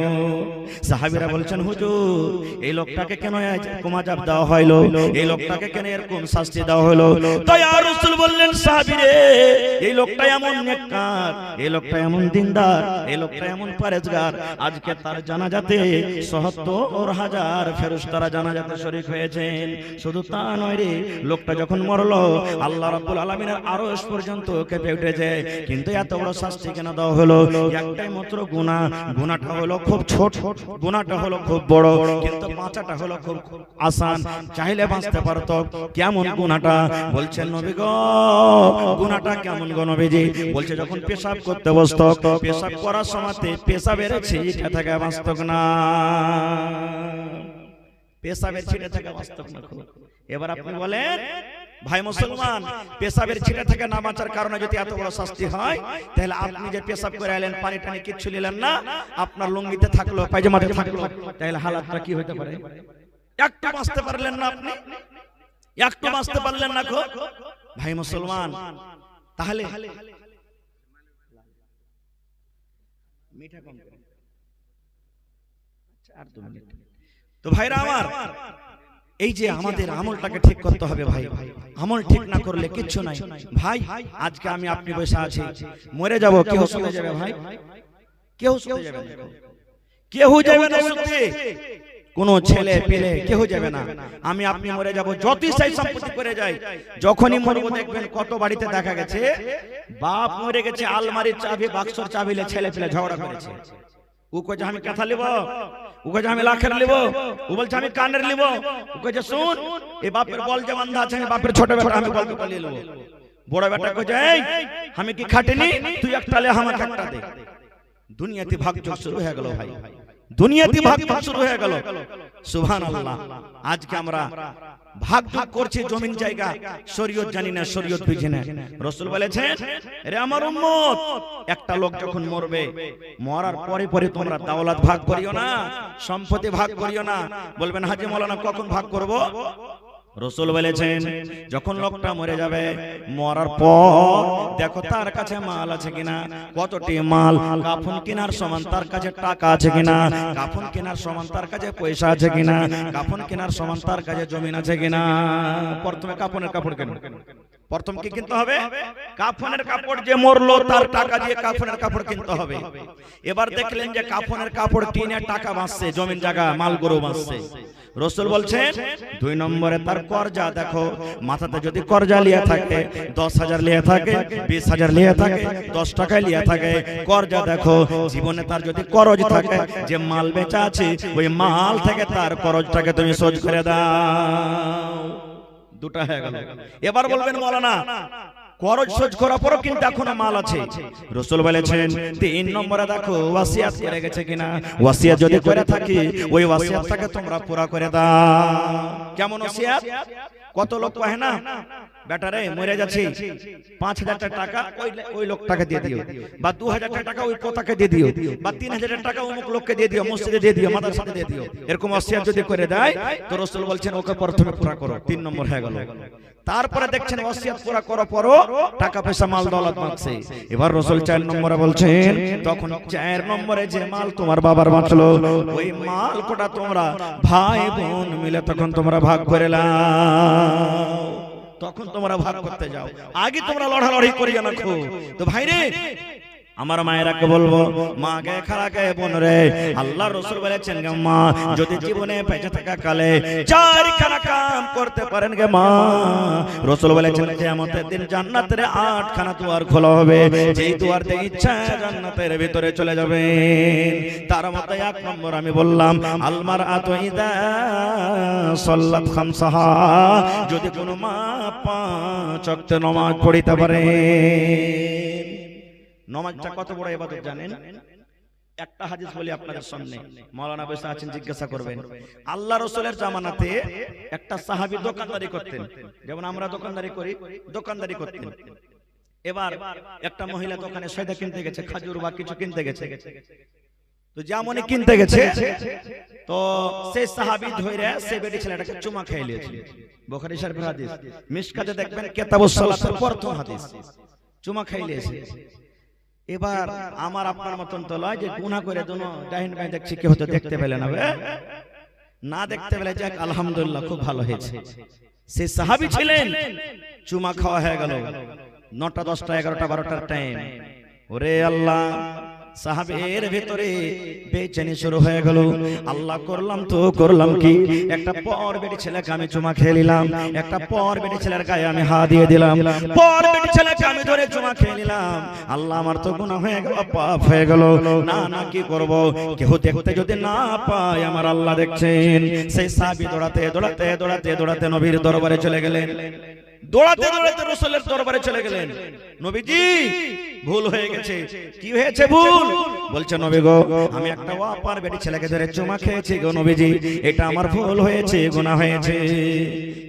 সাহাবীরা বলছেন হুজুর এই লোকটাকে কেন এরকম আযাব দেওয়া হলো? এই লোকটাকে কেন এরকম শাস্তি দেওয়া হলো? দয়ার রাসূল বললেন সাহাবী রে, এই লোকটা এমন নেককার, এই লোকটা এমন দিনদার, এই লোকটা এমন পরেজগার, আজকে তার জানাজাতে ৭৭,০০০ ফেরেশতারা জানাজাতে শরীক হয়েছেন। শুধু তা নয় রে, লোকটা যখন মরলো আল্লাহ রাব্বুল আলামিনের আরশ পর্যন্ত কেঁপে উঠেছে। কিন্তু এত বড় শাস্তি কেন দেওয়া হলো? একটাই মাত্র গুনাহ, গুনাহটা হলো খুব ছোট, গুনাহটা হলো খুব বড়, কিন্তু বাঁচাটা হলো খুব আসান। চাইলে বাঁচতে পারতো। কেমন গুনাহটা? বলছেন নবী গো, গুনাহটা কেমন গো নবীজি? বলছে যখন পেশাব করতে বসতো, পেশাব করার সময়তে পেশাবের ছিটা থেকে বাঁচত না, পেশাবের ছিটা থেকে বাঁচত না। এবার আপনি বলেন ভাই মুসলমান, পেশাবের ছিটা থেকে না বাঁচার কারণে যদি এত বড় শাস্তি হয়, তাহলে আপনি যে পেশাব করে এলেন, পানি টানি কিচ্ছু নিলেন না, আপনার লুঙ্গিতে থাকলো, পায়জামাতে থাকলো, তাহলে হালাতটা কি হতে পারে? একটু বাঁচতে পারলেন না আপনি, একটু বাঁচতে পারলেন না গো ভাই মুসলমান। তাহলে মিঠা কম করে, আর 2 মিনিট। তো ভাইরা আমার, এই যে আমাদের আমলটাকে ঠিক করতে হবে ভাই। আমল ঠিক না করলে কিচ্ছু নাই ভাই। আজকে আমি আপনি বসে আছি, মরে যাব, কেউ শুতে যাবে ভাই? কেউ শুতে যাবে না, কেউ যাবে না শুতে, কোন ছেলে পেলে কেউ যাবে না। আমি আপনি মরে যাব, যতই সেই সম্পত্তি করে যাই, যখনই মরব দেখবেন কত বাড়িতে দেখা গেছে বাপ মরে গেছে, আলমারির চাবি বাক্সর চাবিলে ছেলে পেলে ঝগড়া করেছে। ও কইছে আমি কাঁথা লিব, ও কইছে আমি লাখের লিব, ও বলছে আমি কানের লিব, ও কইছে শুন এই বাপের বল যে বান্ধা আছে, আমি বাপের ছোট বেটা, আমি বলকে পালিয়ে লব। বড় বেটা কইছে এই আমি কি খাটিনি, তুই একটা লে আমাকে একটা দে। দুনিয়াতে ভাগযোগ শুরু হয়ে গেল ভাই, দুনিয়াতে ভাগযোগ শুরু হয়ে গেল। সুবহানাল্লাহ। আজকে আমরা ভাগযোগ করছি জমিন জায়গা, শরীয়ত জানি না, শরীয়ত বুঝি না। রাসূল বলেছেন আরে আমার উম্মত, একটা লোক যখন মরবে, মরার পরে পরে তোমরা দাওলাত ভাগ করিও না, সম্পত্তি ভাগ করিও না। বলবেন হাজী মাওলানা কখন ভাগ করব? রাসূল বলেছেন যখন লোকটা মরে যাবে, মরার পর দেখো তার কাছে মাল আছে কিনা, কতটি মাল, কাফন কেনার সমান তার কাছে টাকা আছে কিনা, কাফন কেনার সমান তার কাছে পয়সা আছে কিনা, কাফন কেনার সমান তার কাছে জমিন আছে কিনা। প্রথমে কাফনের কাপড় কেন, প্রথম কি কিনতে হবে? কাফনের কাপড়। যে মরলো তার টাকা দিয়ে কাফনের কাপড় কিনতে হবে। এবার দেখলেন যে কাফনের কাপড় কিনে টাকা বাঁচছে, জমিন জায়গা মাল গরু বাঁচছে। রাসূল বলছেন 2 নম্বরে তার কর্জা দেখো। মাথাতে যদি কর্জা লিয়া থাকে, 10,000 লিয়া থাকে, 20,000 লিয়া থাকে, 10 টাকা লিয়া থাকে, কর্জা দেখো। জীবনে তার যদি করজ থাকে, যে মাল বেচা আছে ওই মাল থেকে তার করজটাকে তুমি শোধ করে দাও। দুটা হয়ে গেল। এবার বলবেন মাওলানা করজ শোধ করার পরও কিন্তু এখনো মাল আছে। রাসূল বলেছেন 3 নম্বরে দেখো ওয়াসিয়াত করে গেছে কিনা। ওয়াসিয়াত যদি করে থাকি ওই ওয়াসিয়াতটাকে তোমরা পুরা করে দাও। কেমন ওয়াসিয়াত? কত লোক কহে না বেটারে মরে যাচ্ছি, 5,000 টাকা ওই লোকটাকে দিয়ে দিও, বা 2,000 টাকা ওই পোতাকে দিয়ে দিও, বা 3,000 টাকা অমুক লোককে দিয়ে দিও, মসজিদে দিয়ে দিও, মাদ্রাসাতে দিয়ে দিও। এরকম ওয়াসিয়াত যদি করে দেয় তো রাসূল বলছেন ওকে প্রথমে পুরা করো। 3 নম্বর হয়ে গেল। তারপরে দেখছেন ওয়াসিয়াত পুরা করার পরও টাকা পয়সা মাল দৌলত বাঁচছে। এবার রাসূল 4 নম্বরে বলছেন তখন 4 নম্বরে যে মাল তোমার বাবার বাঁচলো ওই মাল কোটা তোমরা ভাই বোন মিলে তখন তোমরা ভাগ করে নাও। তখন তোমরা ভাগ করতে যাও, আগে তোমরা লড়ালড়ি করে জানো। তো ভাই রে আমার মায়েরাকে বলবো, মা গে খালা গে বোন রে, আল্লাহ রাসূল বলেছেন গে মা যদি জীবনে বেঁচে থাকা কালে 4খানা কাম করতে পারেন গে মা, রাসূল বলেছেন কিয়ামতের দিন জান্নাতের 8খানা দুয়ার খোলা হবে। যেই দুয়ার দিয়ে ইচ্ছা জান্নাতের ভিতরে চলে যাবে। তার মধ্যে 1 নম্বর আমি বললাম আল মারআতু ইযা সাল্লাত খামসাহা, যদি কোনো মা 5 ওয়াক্ত নামাজ পড়িতে পারে। নামাজটা কত বড় ইবাদত জানেন? একটা হাদিস বলি আপনাদের সামনে, মাওলানা বসে আছেন জিজ্ঞাসা করবেন। আল্লাহ রাসূলের জামানাতে একটা সাহাবী দোকানদারি করতেন, যেমন আমরা দোকানদারি করি, দোকানদারি করতেন। এবার একটা মহিলা দোকানে সয়দা কিনতে গেছে, খাজুর বা কিছু কিনতে গেছে। তো যেমনই কিনতে গেছে তো সেই সাহাবী ধইরা সেই বেটি ছেলেটাকে চুমা খেয়ে নিয়েছিল। বুখারী শরীফের হাদিস, মিশকাতে দেখবেন কিতাবুস সালাতের প্রথম হাদিস, চুমা খেয়ে নিয়েছে। এবার আমার আপনার মতন তো লয় যে গুনাহ করে দোনো ডাইন বাই দেখছি কি হতো দেখতে পেলে না, না দেখতে পেলে যাক আলহামদুলিল্লাহ খুব ভালো হয়েছে। সে সাহাবী ছিলেন, চুমা খাওয়া হয়ে গেল 9টা 10টা 11টা 12টার টাইম। ওরে আল্লাহ, সাহাবের ভিতরে বেচেনি শুরু হয়ে গেল। আল্লাহ করলাম তো করলাম কি, একটা পর বেটি ছেলেকে আমি চুমা খেয়ে নিলাম, একটা পর বেটি ছেলের গায়ে আমি হাত দিয়ে দিলাম, পর বেটি ছেলেকে আমি ধরে চুমা খেয়ে নিলাম। আল্লাহ আমার তো গুনাহ হয়ে গেল, পাপ হয়ে গেল। না না কি করব, কেউ দেখতে যদি না পায় আমার আল্লাহ দেখছেন। সেই সাহাবী দৌড়াতে দৌড়াতে দৌড়াতে দৌড়াতে নবীর দরবারে চলে গেলেন, দৌড়াতে দৌড়াতে রাসূলের দরবারে চলে গেলেন। নবীজি ভুল হয়ে গেছে। কি হয়েছে ভুল? বলছে নবী গো আমি একটা ওয়াপার বেটি ছেলেকে ধরে চুমা খেয়েছি গো নবীজি, এটা আমার ভুল হয়েছে, গুনাহ হয়েছে।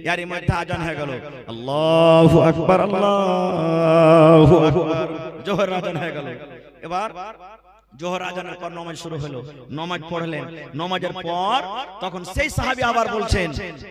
ইয়ারই মধ্যে আজান হয়ে গেল, আল্লাহু আকবার আল্লাহু আকবার, জোহর আজান হয়ে গেল। এবার জোহর আজানের পর নামাজ শুরু হলো, নামাজ পড়লেন। নামাজের পর তখন সেই সাহাবী আবার বলছেন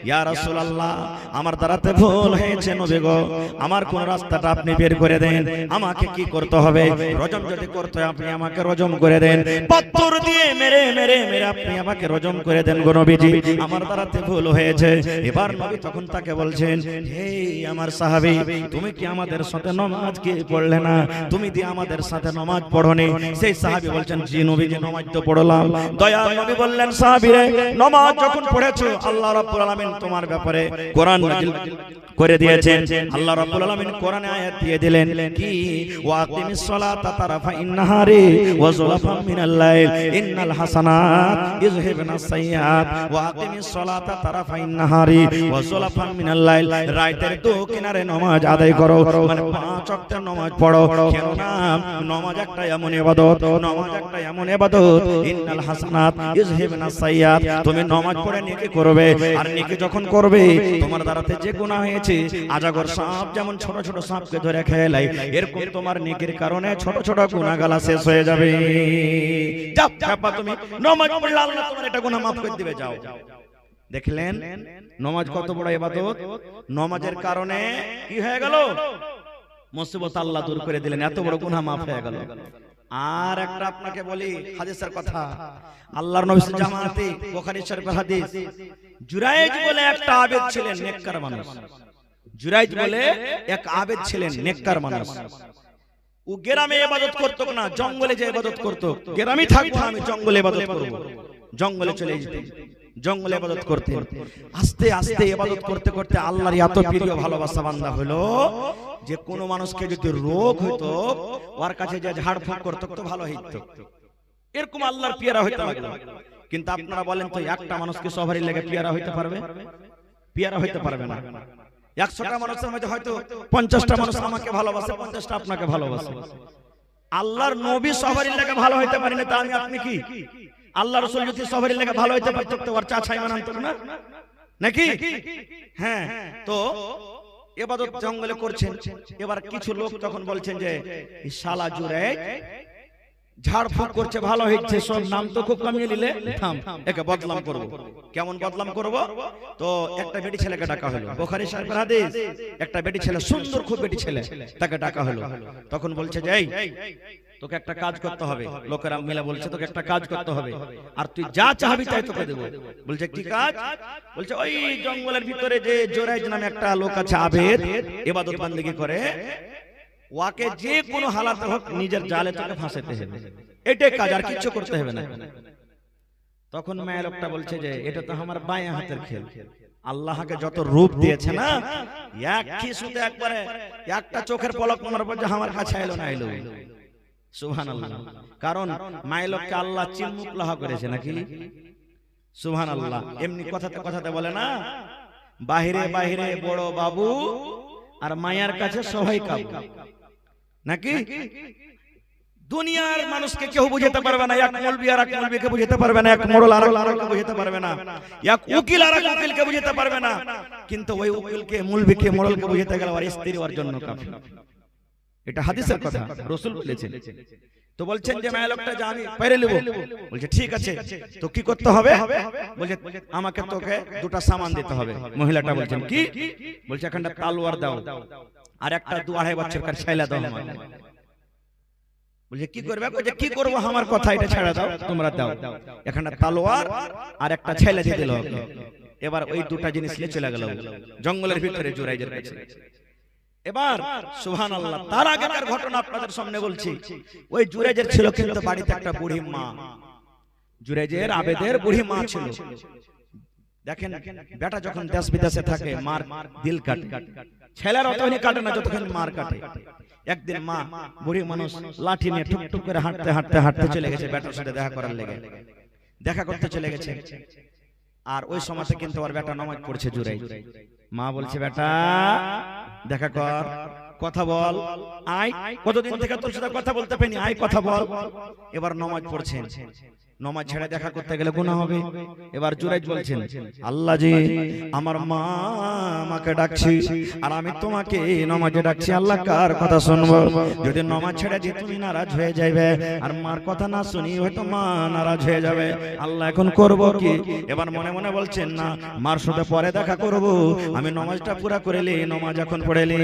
ইয়া রাসূলুল্লাহ আমার দ্বারাতে ভুল হয়েছে নবী গো, আমার কোন রাস্তাটা আপনি বের করে দেন, আমাকে কি করতে হবে? রজম যদি করতে হয় আপনি আমাকে রজম করে দেন, পাথর দিয়ে মেরে মেরে মেরে আপনি আমাকে রজম করে দেন গো নবীজি, আমার দ্বারাতে ভুল হয়েছে। এবার নবী তখন তাকে বলছেন হে আমার সাহাবী তুমি কি আমাদের সাথে নামাজ কি পড়লে না? তুমি কি আমাদের সাথে নামাজ পড়োনি? সেই সাহাবী বলছেন জি নবীজি নামাজ তো পড়লাম। দয়াল নবী বললেন সাহাবী রে নামাজ যখন পড়েছো আল্লাহ রাব্বুল আলামিন তোমার ব্যাপারে কোরআন নাযিল করে দিয়েছেন। আল্লাহ রাব্বুল আলামিন কোরআনে আয়াত দিয়ে দিলেন কি ওয়াকিমিস সালাতা তারাফা ইন্নাহারি ওয়া যুলাফাম মিনাল লাইল ইন্নাল হাসানাত ইযহিবনাস সাইয়্যাত ওয়াকিমিস সালাতা তারাফা ইন্নাহারি ওয়া যুলাফাম মিনাল লাইল, রাতের দু কিনারে নামাজ আদায় করো, মানে 5 ওয়াক্তের নামাজ পড়ো। কেননা নামাজ একটা এমন ইবাদত, নামাজ একটা এমন ইবাদত ইন্নাল হাসানাত ইযহিবনাস সাইয়্যাত, তুমি নামাজ পড়ে নেকি করবে, আর নেকি যখন করবে তোমার দ্বারাতে যে গুনাহ হয়েছে আজাগর সাপ যেমন ছোট ছোট সাপকে ধরে খেলাই, এরকম তোমার নেকির কারণে ছোট ছোট গুনাহগালা শেষ হয়ে যাবে। যাও বাবা তুমি নামাজ পড়লে আল্লাহ তোমার এটা গুনাহ maaf করে দিবে। যাও। দেখলেন নামাজ কত বড় ইবাদত, নামাজের কারণে কি হয়ে গেল? মুসিবত আল্লাহ দূর করে দিলেন, এত বড় গুনাহ maaf হয়ে গেল। আর একটা আপনাকে বলি হাদিসের কথা, আল্লাহর নবী জামাতে বুখারী শরীফের হাদিস, জুরাইজ বলে একটা আবেদ ছিলেন, নেককার মানুষ। জুরাইজ বলে এক আবেদ ছিলেন, নেককার মানুষ। ও গ্রামে ইবাদত করতো না, জঙ্গলে যে ইবাদত করতো। গ্রামে থাকবো আমি, জঙ্গলে ইবাদত করব। জঙ্গলে চলে যেতেন, জঙ্গলে ইবাদত করতেন। আস্তে আস্তে ইবাদত করতে করতে আল্লাহর এত প্রিয় ভালোবাসা বান্দা হলো যে কোনো মানুষকে যদি রোগ হতো ওর কাছে যে ঝাড়ফুঁক করতো তো ভালো হইতো, এরকম আল্লাহর পিয়ারা হইতে লাগলো। কিন্তু আপনারা বলেন তো একটা মানুষকে সবারই লেগে পিয়ারা হইতে পারবে? পিয়ারা হইতে পারবে না। 100টা মানুষের মধ্যে হয়তো 50টা মানুষ আমাকে ভালোবাসে, 50টা আপনাকে ভালোবাসে। আল্লাহর নবী সবারই লেগে ভালো হইতে পারে না, তা আমি আপনি কি? আল্লাহ রাসূল যদি সবারই লেগে ভালো হইতে পারতো তো ওর চাচা ইমান আনতো না নাকি? হ্যাঁ, তো ইবাদত জঙ্গলে করছেন। এবার কিছু লোক তখন বলছেন যে শালা জুরাইজ ঝাড়ফুঁক করছে, ভালো হচ্ছে, সব নাম তো খুব কমিয়ে নিলে, থাম, একে বদনাম করব। কেমন বদনাম করব? তো একটা বেটি ছেলেকে ডাকা হলো, বুখারী শরীফের হাদিস। একটা বেটি ছেলে, সুন্দর খুব বেটি ছেলে, তাকে ডাকা হলো। তখন বলছে যে এই তোকে একটা কাজ করতে হবে। লোকেরা মিলে বলছে তোকে একটা কাজ করতে হবে, আর তুই যা চাইবি তাই তোকে দেব। বলছে কি কাজ? বলছে ওই জঙ্গলের ভিতরে যে জুরাইজ নামে একটা লোক আছে, আবেদ, ইবাদত বান্দেগী করে, ওয়াকে যে কোনো হালাতে হোক নিজের জালে তোকে ফাঁসাতে হবে, এটাই কাজ, আর কিছু করতে হবে না। তখন মেয়ে লোকটা বলছে যে এটা তো আমার বাঁয়া হাতের খেল। আল্লাহকে যত রূপ দিয়েছে না, এক খিসুতে একবারে একটা চোখের পলক মনে পড়ছে আমার কাছে এলো না এলো। সুবহানাল্লাহ। কারণ মায়ের লোককে আল্লাহ চিনমুখ লাহা করেছে নাকি? সুবহানাল্লাহ। এমনি কথাতে কথাতে বলে না, বাহিরে বাহিরে বড় বাবু আর মায়ার কাছে সবাই কাবু নাকি? দুনিয়ার মানুষকে কেউ বুঝাতে পারবে না, এক মৌলবি আর এক মৌলবিকে বুঝাতে পারবে না, এক মোড়ল আর এক মোড়লকে বুঝাতে পারবে না, এক উকিল আর এক উকিলকে বুঝাতে পারবে না। কিন্তু ওই উকিলকে, মৌলবিকে, মোড়লকে বুঝাতে গেলে ওর স্ত্রী ওর জন্য কাফি। এটা হাদিসের কথা, রাসূল বলেছেন। তো বলছেন যে মায়া লোকটা যে আমি পেরে নেব। বলছে ঠিক আছে, তো কি করতে হবে? বলছে আমাকে তোকে দুটো সামান দিতে হবে। মহিলাটা বলছেন কি? বলছে একটা তলোয়ার দাও আর একটা 2.5 বছরকার ছেলে দাও আমাকে। বলছে কি করবে? বলছে কি করব, আমার কথা এটা ছেড়ে দাও, তোমরা দাও। একটা তলোয়ার আর একটা ছেলে দিয়ে দিল। এবার ওই দুটো জিনিস নিয়ে চলে গেল জঙ্গলের ভিতরে জুরাইজের কাছে। এবার সুবহানাল্লাহ, তার আগেকার ঘটনা আপনাদের সামনে বলছি। ওই জুরাইজের ছিল কিন্তু বাড়িতে একটা বুড়ি মা। জুরাইজের আবেদের বুড়ি মা ছিল। দেখেন বেটা যখন দেশ বিদেশে থাকে মার দিল কাটে, ছেলের অতই কাটে না যতক্ষণ মার কাটে। একদিন মা বুড়ি মানুষ লাঠি নিয়ে টুকটুক করে হাঁটতে হাঁটতে হাঁটতে চলে গেছে বেটার সাথে দেখা করার লেগে। দেখা করতে চলে গেছে, আর ওই সময়তে কিন্তু ওর বেটা নামাজ পড়ছে জুরাইজ। মা বলছে বেটা দেখা কর, কথা বল, আয়, কতদিন থেকে তোর সাথে কথা বলতে পারিনি, আয় কথা বল। এবার নামাজ পড়ছেন, নামাজ ছেড়ে দেখা করতে গেলে গুনাহ হবে। এবার জুরাইজ বলছেন আল্লাহ জি আমার মা আমাকে ডাকছি আর আমি তোমাকে নামাজে ডাকছি, আল্লাহ কার কথা শুনবো? যদি নামাজ ছেড়ে দিই তুমি নারাজ হয়ে যাবে, আর মার কথা না শুনি হয়তো মা নারাজ হয়ে যাবে, আল্লাহ এখন করব কি? এবার মনে মনে বলছেন না, মার সাথে পরে দেখা করব, আমি নামাজটা পুরা করে নি। নামাজ এখন পড়েলি,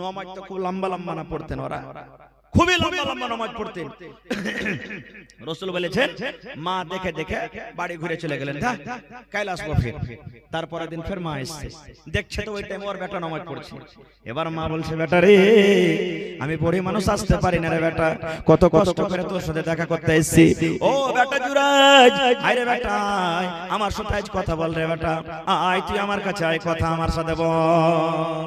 নামাজ তো খুব লম্বা লম্বা না পড়তেন ওরা, খুবই লম্বা লম্বা নামাজ পড়তেন। রাসূল বলেছেন মা দেখে দেখে বাড়ি ঘুরে চলে গেলেন, কাল আসবো ফির। তারপরের দিন ফের মা এসেছে, দেখছে তো ওই টাইমে ওর বেটা নামাজ পড়ছে। এবার মা বলছে বেটা রে আমি বড়ি মানুষ আসতে পারি না রে বেটা, কত কষ্ট করে তোর সাথে দেখা করতে এসেছি। ও বেটা জুরাইজ, আয় রে বেটা আমার সাথে আজ কথা বল রে বেটা, আয় তুই আমার কাছে আয়, কথা আমার সাথে বল।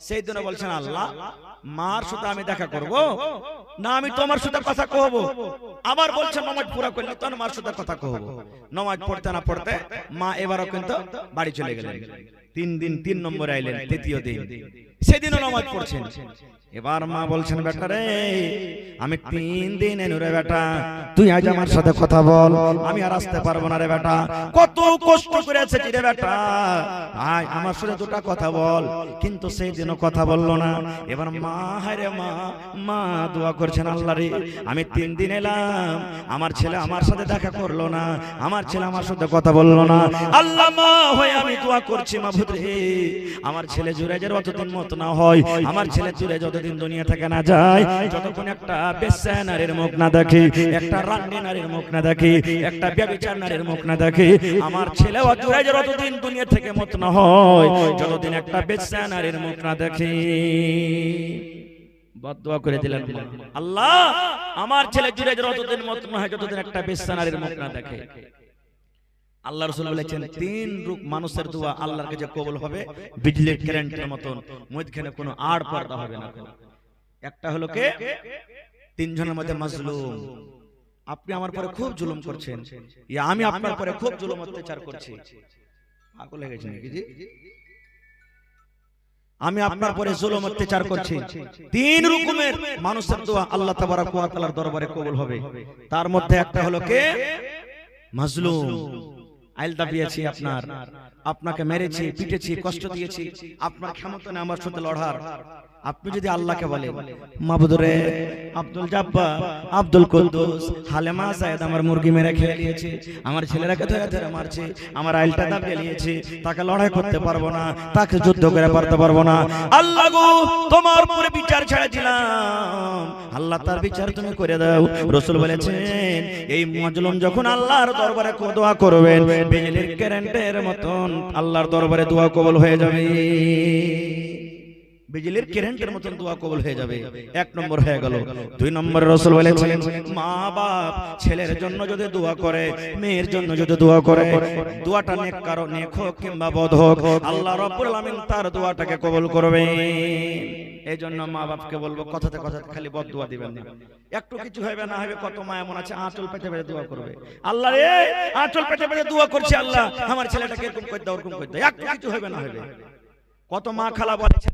সেই দিনে বলছেন আল্লাহ মার সাথে আমি দেখা করব না, আমি তোমার সাথে কথা কহব। আবার বলছে নামাজ পুরা করলে তো মার সাথে কথা কহব। নামাজ পড়তে না পড়তে মা এবারও কিন্তু বাড়ি চলে গেলেন। 3 দিন 3 নম্বরে আইলেন, তৃতীয় দিন সেদিনও নামাজ পড়ছেন। এবার মা বলছেন বেটা রে আমি 3 দিন এনু রে বেটা, তুই আজ আমার সাথে কথা বল, আমি আর আসতে পারবো না রে বেটা, কত কষ্ট করে এসেছি রে বেটা, আয় আমার সাথে দুটো কথা বল। কিন্তু সেই দিনও কথা বললো না। এবার মা হায় রে মা দোয়া করছেন আল্লাহ রে আমি 3 দিন এলাম, আমার ছেলে আমার সাথে দেখা করলো না, আমার ছেলে আমার সাথে কথা বললো না, আল্লাহ মা হয়ে আমি দোয়া করছি মাবুদ ওষুধ রে, আমার ছেলে জুরাইজের অতদিন মত না হয়, আমার ছেলে জুরাইজ যতদিন দুনিয়া থেকে না যায়, যতক্ষণ একটা বেশ্যা নারীর মুখ না দেখে, একটা রান্নি নারীর মুখ না দেখে, একটা ব্যভিচার নারীর মুখ না দেখে, আমার ছেলে জুরাইজের অতদিন দুনিয়া থেকে মত না হয়, যতদিন একটা বেশ্যা নারীর মুখ না দেখে। বদদুয়া করে দিলেন আল্লাহ, আমার ছেলে জুরাইজের অতদিন মত না হয়, যতদিন একটা বেশ্যা নারীর মুখ না দেখে। আল্লাহ রাসূল বলেছেন তিন রূপ মানুষের দোয়া আল্লাহর কাছে কবুল হবে বিজলির কারেন্টের মতন, মধ্যখানে কোনো আড় পর্দা হবে না। একটা হলো কে, তিনজনের মধ্যে মাজলুম, আপনি আমার পরে খুব জুলুম করছেন, ইয়া আমি আপনার পরে খুব জুলুম অত্যাচার করছি। পাগল হয়ে গেছেন নাকি জি? আমি আপনার পরে জুলুম অত্যাচার করছি। তিন রকমের মানুষের দোয়া আল্লাহ তাবারক ওয়া তাআলার দরবারে কবুল হবে। তার মধ্যে একটা হলো কে, মাজলুম, আইল দাবিয়েছি আপনার, আপনাকে মেরেছি, পিটেছি, কষ্ট দিয়েছি, আপনার ক্ষমতা নেই আমার সাথে লড়ার। আপনি যদি আল্লাহকে বলেন মাবুদ রে, আব্দুল জাব্বার, আব্দুল কুদ্দুস, হালেমা সাইদ আমার মুরগি মেরে খেয়ে নিয়েছে, আমার ছেলেরাকে ধরে ধরে মারছে, আমার আইলটা দাবিয়ে নিয়েছে, তাকে লড়াই করতে পারবো না, তাকে যুদ্ধ করে পারতে পারবো না। আল্লাহ গো, তোমার উপরে বিচার ছেড়েছিলাম, আল্লাহ তার বিচার তুমি করে দাও। রাসূল বলেছেন এই মাজলুম যখন আল্লাহর দরবারে দোয়া করবেন, বিজলির কারেন্টের মতন আল্লাহর দরবারে দোয়া কবুল হয়ে যাবে, বিজলির কারেন্টের মতন দোয়া কবুল হয়ে যাবে। এক নম্বর হয়ে গেল। দুই নম্বরে রাসূল বলেছেন মা বাপ ছেলের জন্য যদি দোয়া করে, মেয়ের জন্য যদি দোয়া করে, দোয়াটা নেক কারো নেক হোক কিংবা বদ হোক, আল্লাহ রাব্বুল আলামিন তার দোয়াটাকে কবুল করবে। এই জন্য মা বাপকে বলবো কথাতে কথাতে খালি বদ দোয়া দিবেন না, একটু কিছু হবে না হবে, কত মা এমন আছে আঁচল পেতে পেতে দোয়া করবে, আল্লাহ রে আঁচল পেতে পেতে দোয়া করছে, আল্লাহ আমার ছেলেটাকে এরকম করে দাও, ওরকম করে দাও, একটু কিছু হবে না হবে। কত মা খালা বলেছে